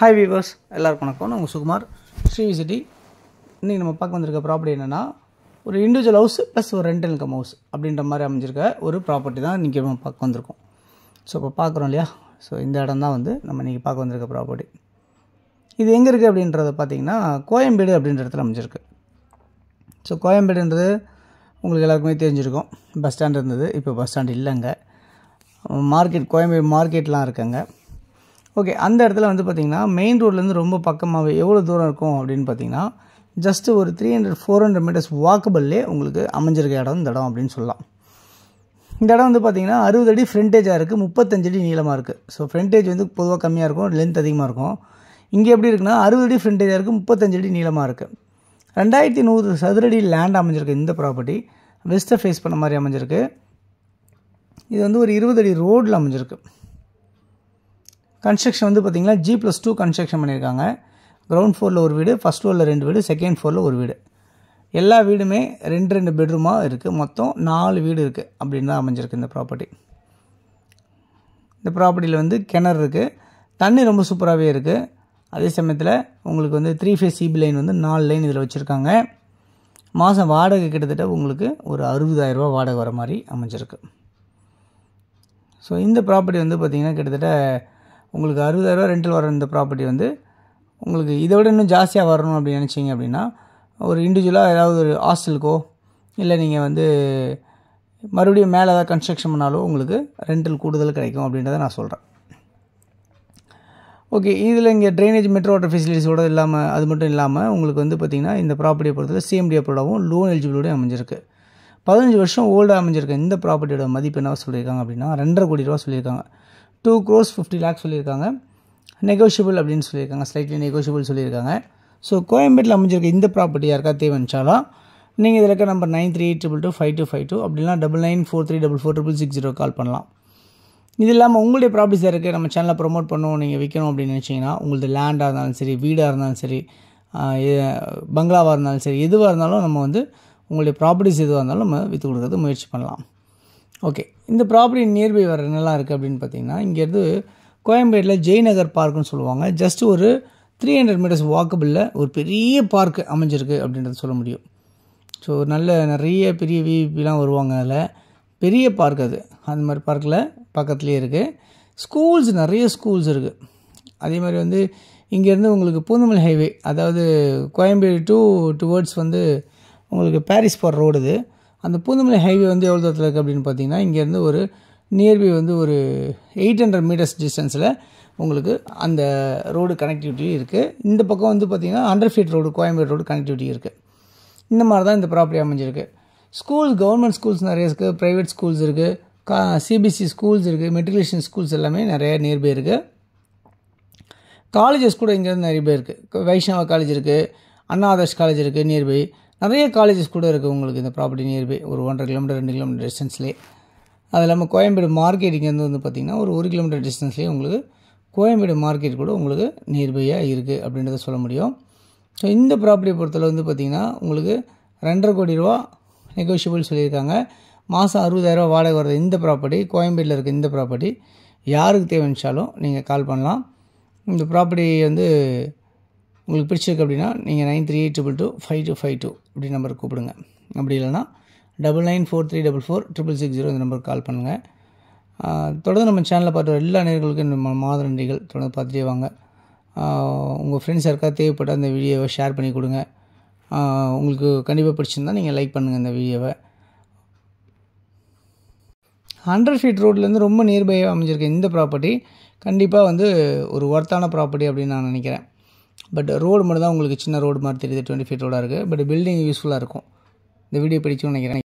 Hi viewers, எல்லாருக்கும் வணக்கம். நான் உங்கள் சுகுமார், ஸ்ரீவிசிட்டி. இன்றைக்கி நம்ம பார்க்க வந்திருக்க ப்ராப்பர்ட்டி என்னென்னா, ஒரு இண்டிவிஜுவல் ஹவுஸ் ப்ளஸ் ஒரு ரெண்டல் இன்கம் ஹவுஸ் அப்படின்ற மாதிரி அமைஞ்சிருக்க ஒரு ப்ராப்பர்ட்டி தான் இன்றைக்கி நம்ம பார்க்க வந்திருக்கோம். ஸோ இப்போ பார்க்குறோம் இல்லையா, ஸோ இந்த இடம் தான் வந்து நம்ம இன்றைக்கி பார்க்க வந்திருக்க ப்ராப்பர்ட்டி. இது எங்கே இருக்குது அப்படின்றத பார்த்திங்கன்னா, கோயம்பேடு அப்படின்ற இடத்துல அமைஞ்சிருக்கு. ஸோ கோயம்பேடுன்றது உங்களுக்கு எல்லாருக்குமே தெரிஞ்சிருக்கும். பஸ் ஸ்டாண்ட் இருந்தது, இப்போ பஸ் ஸ்டாண்ட் இல்லைங்க. மார்க்கெட், கோயம்பேடு மார்க்கெட்லாம் இருக்குங்க. ஓகே, அந்த இடத்துல வந்து பார்த்திங்கன்னா மெயின் ரோட்லேருந்து ரொம்ப பக்கமாகவே எவ்வளோ தூரம் இருக்கும் அப்படின்னு பார்த்திங்கன்னா, ஜஸ்ட்டு ஒரு 300-400 மீட்டர்ஸ் வாக்கபிள்லே உங்களுக்கு அமைஞ்சிருக்க இடம் இந்த இடம் அப்படின்னு சொல்லலாம். இந்த இடம் வந்து பார்த்திங்கன்னா 60 அடி ஃப்ரண்டேஜாக இருக்குது, 35 அடி நீளமாக இருக்குது. ஸோ ஃப்ரண்டேஜ் வந்து பொதுவாக கம்மியாக இருக்கும், லென்த் அதிகமாக இருக்கும். இங்கே எப்படி இருக்குன்னா 60 அடி ஃப்ரண்டேஜாக இருக்குது, 35 அடி நீளமாக இருக்குது. 2100 சதுரடி லேண்ட் அமைஞ்சிருக்கு. இந்த ப்ராப்பர்ட்டி வெஸ்ட்டை ஃபேஸ் பண்ண மாதிரி அமைஞ்சிருக்கு. இது வந்து ஒரு 20 அடி ரோடில் அமைஞ்சிருக்கு. கன்ஸ்ட்ரக்ஷன் வந்து பார்த்திங்கன்னா G+2 கன்ஸ்ட்ரக்ஷன் பண்ணியிருக்காங்க. கிரவுண்ட் ஃப்ளோரில் ஒரு வீடு, ஃபஸ்ட் ஃப்ளோரில் 2 வீடு, செகண்ட் ஃப்ளோரில் ஒரு வீடு. எல்லா வீடுமே 2 பெட்ரூமாக இருக்குது. மொத்தம் 4 வீடு இருக்குது அப்படின்னு தான் அமைஞ்சிருக்கு இந்த ப்ராப்பர்ட்டி. இந்த ப்ராப்பர்ட்டியில் வந்து கிணறு இருக்குது, தண்ணி ரொம்ப சூப்பராகவே இருக்குது. அதே சமயத்தில் உங்களுக்கு வந்து 3 ஃபேஸ் சிபி லைன் வந்து 4 லைன் இதில் வச்சுருக்காங்க. மாதம் வாடகை கிட்டத்தட்ட உங்களுக்கு ஒரு 60,000 ரூபா வாடகை வர மாதிரி அமைஞ்சிருக்கு. ஸோ இந்த ப்ராப்பர்ட்டி வந்து பார்த்திங்கன்னா கிட்டத்தட்ட உங்களுக்கு 60,000 ரூபா ரெண்டல் வர இந்த ப்ராப்பர்ட்டி வந்து உங்களுக்கு இதை விட இன்னும் ஜாஸ்தியாக வரணும் அப்படின்னு நினச்சிங்க அப்படின்னா, ஒரு இண்டிவிஜுவலாக ஏதாவது ஒரு ஹாஸ்டலுக்கோ இல்லை நீங்கள் வந்து மறுபடியும் மேலே ஏதாவது கன்ஸ்ட்ரக்ஷன் பண்ணாலும் உங்களுக்கு ரெண்டல் கூடுதல் கிடைக்கும் அப்படின்றத நான் சொல்கிறேன். ஓகே, இதில் இங்கே ட்ரைனேஜ், மெட்ரோ வாட்டர் ஃபெசிலிட்டிஸோடு இல்லாமல், அது மட்டும் இல்லாமல் உங்களுக்கு வந்து பார்த்திங்கன்னா இந்த ப்ராப்பர்ட்டியை பொறுத்தவரை CMD அப்ரூவ்டாகவும் லோன் எலிஜிபிளோடையும் அமைஞ்சிருக்கு. 15 வருஷம் ஓல்டாக அமைஞ்சிருக்கு. இந்த ப்ராப்பர்ட்டியோட மதிப்பு என்ன சொல்லியிருக்காங்க அப்படின்னா 2.5 கோடி ரூபா சொல்லியிருக்காங்க. 2 crores 50 lakhs சொல்லியிருக்காங்க. நெகோஷியபிள் அப்படின்னு சொல்லியிருக்காங்க, ஸ்லைட்லி நெகோஷியபிள் சொல்லியிருக்காங்க. ஸோ கோயம்பேட்டில் அமைஞ்சிருக்க இந்த ப்ராப்பர்ட்டி யாருக்கா தேவைச்சாலும் நீங்கள் இதில் இருக்க நம்பர் 9382225252 அப்படின்னா 9943446660 கால் பண்ணலாம். இது இல்லாமல் உங்களுடைய ப்ராப்பர்ட்டிஸ் இருக்குது, நம்ம சேனலை ப்ரொமோட் பண்ணணும், நீங்கள் விற்கணும் அப்படின்னு நினச்சிங்கன்னா, உங்களது லேண்டாக இருந்தாலும் சரி, வீடாக இருந்தாலும் சரி, பங்களாவாக இருந்தாலும் சரி, எதுவாக இருந்தாலும் நம்ம வந்து உங்களுடைய ப்ராப்பர்ட்டிஸ் எதுவாக இருந்தாலும் நம்ம விற்று கொடுக்கறது முயற்சி பண்ணலாம். ஓகே, இந்த ப்ராப்பர்ட்டி நியர்பை வர என்னெல்லாம் இருக்குது அப்படின்னு பார்த்தீங்கன்னா, இங்கேருந்து கோயம்பேட்டில் ஜெய்நகர் பார்க்குன்னு சொல்லுவாங்க. ஜஸ்ட் ஒரு 300 மீட்டர்ஸ் வாக்கபிளில் ஒரு பெரிய பார்க்கு அமைஞ்சிருக்கு அப்படின்றத சொல்ல முடியும். ஸோ நிறைய பெரிய விஐபிலாம் வருவாங்க. அதில் பெரிய பார்க் அது. அந்த மாதிரி பார்க்கில் பக்கத்துலேயே இருக்குது. ஸ்கூல்ஸ், நிறைய ஸ்கூல்ஸ் இருக்குது. அதே மாதிரி வந்து இங்கேருந்து உங்களுக்கு பூந்தமல்லி ஹைவே, அதாவது கோயம்பேடு டுவர்ட்ஸ் வந்து உங்களுக்கு பாரிஸ் போகிற ரோடு இது. அந்த பூந்தமல்லி ஹைவே வந்து எவ்வளோ தூரத்தில் இருக்குது அப்படின்னு பார்த்தீங்கன்னா, இங்கேருந்து ஒரு நியர்பை வந்து ஒரு 800 மீட்டர்ஸ் டிஸ்டன்ஸில் உங்களுக்கு அந்த ரோடு கனெக்டிவிட்டி இருக்குது. இந்த பக்கம் வந்து பார்த்திங்கன்னா 100 feet road, Koyambedu road connectivity இருக்குது. இந்த மாதிரி தான் இந்த ப்ராப்பர்ட்டி அமைஞ்சிருக்கு. ஸ்கூல்ஸ், கவர்மெண்ட் ஸ்கூல்ஸ் நிறைய இருக்குது, ப்ரைவேட் ஸ்கூல்ஸ் இருக்குது, CBSE ஸ்கூல்ஸ் இருக்குது, மெட்ரிகுலேஷன் ஸ்கூல்ஸ் எல்லாமே நிறைய நியர்பை இருக்குது. காலேஜஸ் கூட இங்கேருந்து நிறைய பேர் இருக்குது. வைஷ்ணவா காலேஜ் இருக்குது, அண்ணா ஆதர்ஷ் காலேஜ் இருக்குது நியர்பை. நிறைய காலேஜஸ் கூட இருக்குது உங்களுக்கு இந்த ப்ராப்பர்ட்டி நியர்பை, ஒரு 1.5 கிலோமீட்டர் 2 கிலோமீட்டர் டிஸ்டன்ஸ்லேயே. அது இல்லாமல் கோயம்பேடு மார்க்கெட் இங்கேருந்து வந்து பார்த்திங்கன்னா ஒரு 1 கிலோமீட்டர் டிஸ்டன்ஸ்லேயே உங்களுக்கு கோயம்பேடு மார்க்கெட் கூட உங்களுக்கு நியர்பையாக இருக்குது அப்படின்றத சொல்ல முடியும். ஸோ இந்த ப்ராப்பர்ட்டியை பொறுத்தவரை வந்து பார்த்திங்கன்னா உங்களுக்கு 2.5 கோடி ரூபா நெகோஷியபிள் சொல்லியிருக்காங்க. மாதம் 60,000 ரூபா வாடகை வருது. இந்த ப்ராப்பர்ட்டி கோயம்பேட்டில் இருக்க இந்த ப்ராப்பர்ட்டி யாருக்கு தேவைச்சாலும் நீங்கள் கால் பண்ணலாம். இந்த ப்ராப்பர்ட்டி வந்து உங்களுக்கு பிடிச்சிருக்கு அப்படின்னா நீங்கள் 9382225252 அப்படி நம்பருக்கு கூப்பிடுங்க. அப்படி இல்லைனா 9943446660 இந்த நம்பருக்கு கால் பண்ணுங்கள். தொடர்ந்து நம்ம சேனலில் பார்த்து எல்லா நேயர்களுக்கும் மாத நன்றிகள். தொடர்ந்து பார்த்துட்டே வாங்க. உங்கள் ஃப்ரெண்ட்ஸ் யாருக்காவது தேவைப்பட்ட அந்த வீடியோவை ஷேர் பண்ணி கொடுங்க. உங்களுக்கு கண்டிப்பாக பிடிச்சிருந்தால் நீங்கள் லைக் பண்ணுங்கள் இந்த வீடியோவை. 100 ஃபீட் ரோட்லேருந்து ரொம்ப நியர்பையாக அமைஞ்சிருக்கு இந்த ப்ராப்பர்ட்டி. கண்டிப்பாக வந்து ஒரு ஒர்த்தான ப்ராப்பர்ட்டி அப்படின்னு நான் நினைக்கிறேன். பட் ரோடு மட்டும் தான் உங்களுக்கு சின்ன ரோடு மாதிரி தெரியுது, 20 ஃபீட் ரோடாக இருக்குது. பட் பில்டிங் யூஸ்ஃபுல்லாக இருக்கும். இந்த வீடியோ பிடிக்கும்னு நினைக்கிறேன்.